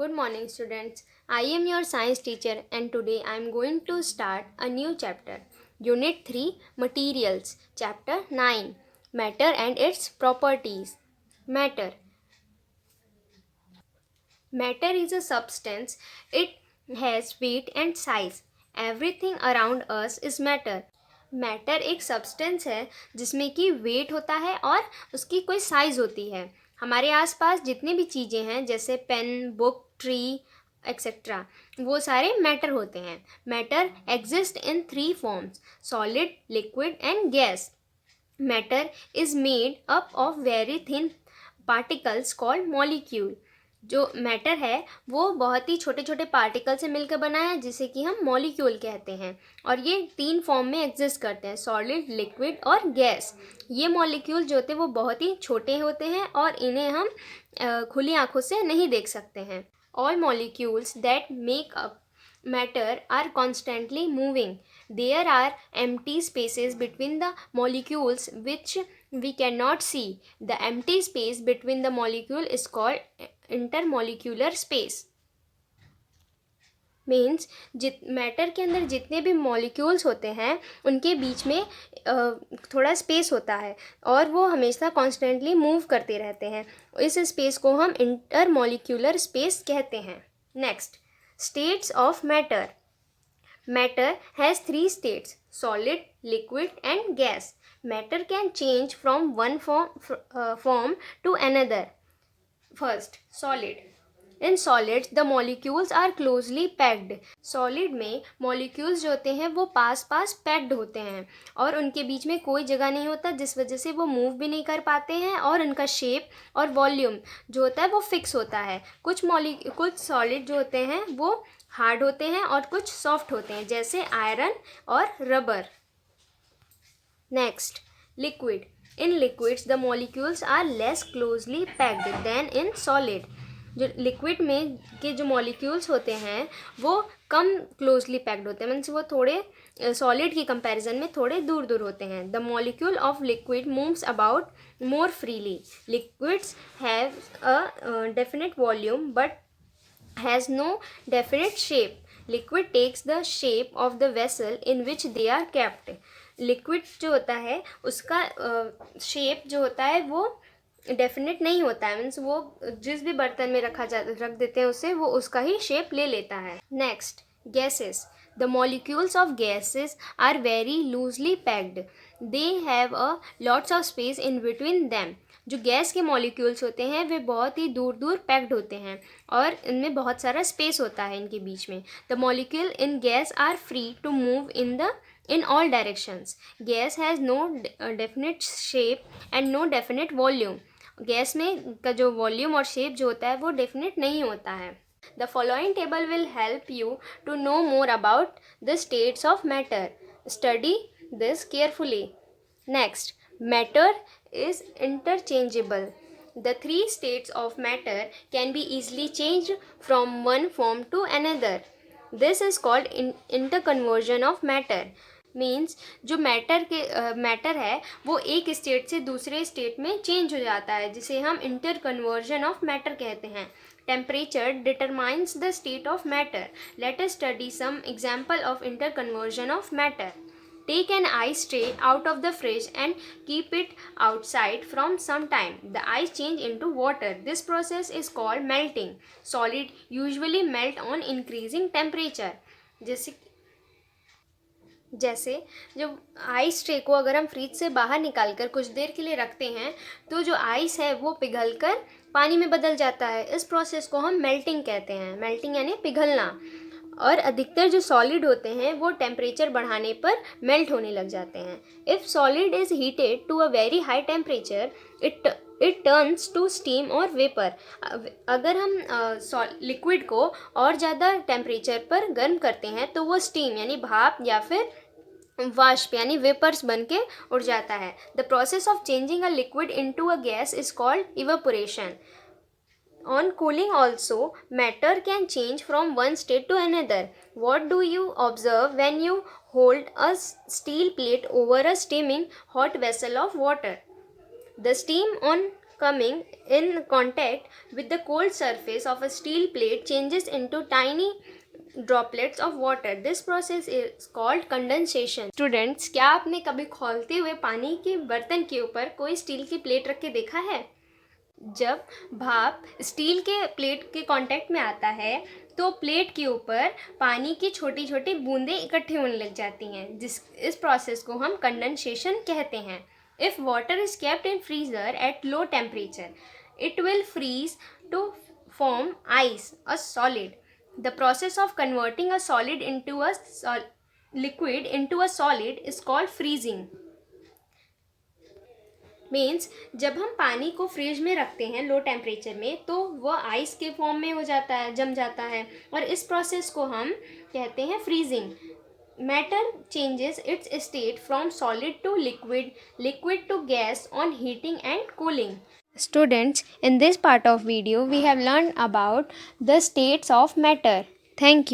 Good morning, students. I am your science teacher, and today I am going to start a new chapter. Unit 3 Materials, Chapter 9 Matter and its Properties. Matter. Matter is a substance, it has weight and size. Everything around us is matter. Matter एक substance है जिसमें कि wait होता है और उसकी कोई size होती है. हमारे आसपास जितनी भी चीज़ें हैं जैसे पेन, बुक, ट्री एक्सेट्रा, वो सारे मैटर होते हैं. Matter exist in 3 forms: solid, liquid and gas. Matter is made up of very thin particles called molecule. जो मैटर है वो बहुत ही छोटे छोटे पार्टिकल से मिलकर बना है जिसे कि हम मॉलिक्यूल कहते हैं. और ये 3 फॉर्म में एग्जिस्ट करते हैं: सॉलिड, लिक्विड और गैस. ये मॉलिक्यूल जो होते हैं वो बहुत ही छोटे होते हैं और इन्हें हम खुली आंखों से नहीं देख सकते हैं. All molecules that make up matter are constantly moving. There are empty spaces between the molecules which we cannot see. The empty space between the molecule is called intermolecular space. Means matter के अंदर जितने भी molecules होते हैं उनके बीच में थोड़ा space होता है और वो हमेशा कॉन्स्टेंटली मूव करते रहते हैं. इस स्पेस को हम इंटरमॉलिक्यूलर स्पेस कहते हैं. Next, states of matter. Matter has 3 states: solid, liquid and gas. Matter can change from one form to another. First, solid. In solids the molecules are closely packed. Solid में molecules जो होते हैं वो पास पास packed होते हैं और उनके बीच में कोई जगह नहीं होता, जिस वजह से वो मूव भी नहीं कर पाते हैं और उनका शेप और वॉल्यूम जो होता है वो फिक्स होता है. कुछ सॉलिड जो होते हैं वो हार्ड होते हैं और कुछ सॉफ्ट होते हैं जैसे आयरन और rubber. Next, liquid. In liquids the molecules are less closely packed than in solid. जो लिक्विड में के जो मॉलिक्यूल्स होते हैं वो कम क्लोजली पैक्ड होते हैं, मीन्स वो थोड़े सॉलिड की कंपैरिजन में थोड़े दूर दूर होते हैं. The molecule of liquid moves about more freely. Liquids have a definite volume but has no definite shape. Liquid takes the shape of the vessel in which they are kept. Liquid जो होता है उसका shape जो होता है वो definite नहीं होता है, मीन्स वो जिस भी बर्तन में रख देते हैं उसे वो उसका ही शेप ले लेता है. Next, gases. The molecules of gases are very loosely packed. They have a lots of space in between them. जो गैस के मॉलिक्यूल्स होते हैं वे बहुत ही दूर दूर पैक्ड होते हैं और इनमें बहुत सारा स्पेस होता है इनके बीच में. The molecule in gas are free to move in all directions. Gas has no definite shape and no definite volume. Gas में का जो वॉल्यूम और शेप जो होता है वो डेफिनेट नहीं होता है. The following table will help you to know more about the states of matter. Study this carefully. Next, matter is interchangeable. The 3 states of matter can be easily changed from one form to another. This is called interconversion of matter. Means जो matter है वो एक state से दूसरे state में change हो जाता है जिसे हम इंटर कन्वर्जन ऑफ मैटर कहते हैं. Temperature determines the state of matter. Let us study some example of interconversion of matter. Take an ice tray out of the fridge and keep it outside from some time. The ice change into water. This process is called melting. Solid usually melt on increasing temperature. जैसे जब ice tray को अगर हम fridge से बाहर निकाल कर कुछ देर के लिए रखते हैं तो जो आइस है वो पिघलकर पानी में बदल जाता है. इस प्रोसेस को हम मेल्टिंग कहते हैं. मेल्टिंग यानी पिघलना. और अधिकतर जो सॉलिड होते हैं वो टेम्परेचर बढ़ाने पर मेल्ट होने लग जाते हैं. If solid is heated to a very high temperature it turns to steam और वेपर. अगर हम लिक्विड को और ज़्यादा टेम्परेचर पर गर्म करते हैं तो वो स्टीम यानी भाप या फिर वाष्प यानी वेपर्स बन के उड़ जाता है. The process of changing a liquid into a gas is called evaporation. On cooling also, matter can change from one state to another. What do you observe when you hold a steel plate over a steaming hot vessel of water? The steam on coming in contact with the cold surface of a steel plate changes into tiny droplets of water. This process is called condensation. Students, क्या आपने कभी खौलते हुए पानी के बर्तन के ऊपर कोई स्टील की प्लेट रख के देखा है? जब भाप स्टील के प्लेट के कांटेक्ट में आता है तो प्लेट के ऊपर पानी की छोटी छोटी बूंदें इकट्ठी होने लग जाती हैं, इस प्रोसेस को हम कंडेंसेशन कहते हैं. If water is kept in freezer at low temperature it will freeze to form ice, a solid. The process of converting a solid into a liquid into a solid is called freezing. Means जब हम पानी को fridge में रखते हैं low temperature में तो वह आइस के फॉर्म में हो जाता है, जम जाता है, और इस प्रोसेस को हम कहते हैं freezing. Matter changes its state from solid to liquid, liquid to gas on heating and cooling. Students, in this part of video we have learned about the states of matter. Thank you.